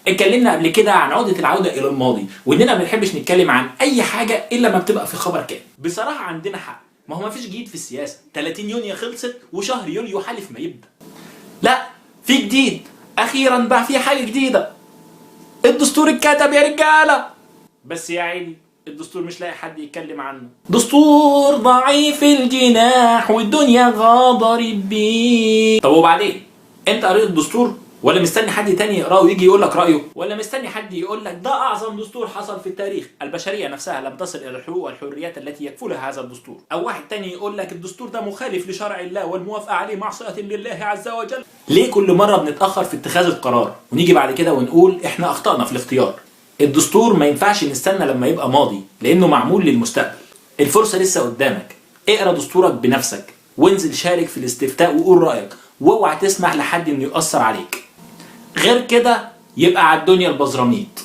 اتكلمنا قبل كده عن عقدة العودة إلى الماضي، وإننا ما بنحبش نتكلم عن أي حاجة إلا ما بتبقى في خبر كامل. بصراحة عندنا حق، ما هو ما فيش جديد في السياسة. 30 يونيو خلصت وشهر يوليو حالف ما يبدأ. لا، في جديد، أخيرا بقى في حاجة جديدة. الدستور اتكتب يا رجالة، بس يا عيني الدستور مش لاقي حد يتكلم عنه. دستور ضعيف الجناح والدنيا غدرت بيه. طب وبعدين؟ انت قريت الدستور؟ ولا مستني حد تاني يقراه ويجي يقول لك رايه؟ ولا مستني حد يقول لك ده اعظم دستور حصل في التاريخ، البشريه نفسها لم تصل الى الحقوق والحريات التي يكفلها هذا الدستور؟ او واحد تاني يقول لك الدستور ده مخالف لشرع الله والموافقه عليه معصيه لله عز وجل؟ ليه كل مره بنتاخر في اتخاذ القرار ونيجي بعد كده ونقول احنا اخطانا في الاختيار؟ الدستور ما ينفعش نستنى لما يبقى ماضي، لانه معمول للمستقبل. الفرصه لسه قدامك، اقرا دستورك بنفسك وانزل شارك في الاستفتاء وقول رايك، واوعى تسمح لحد انه يؤثر عليك. غير كده يبقى على الدنيا البزراميط.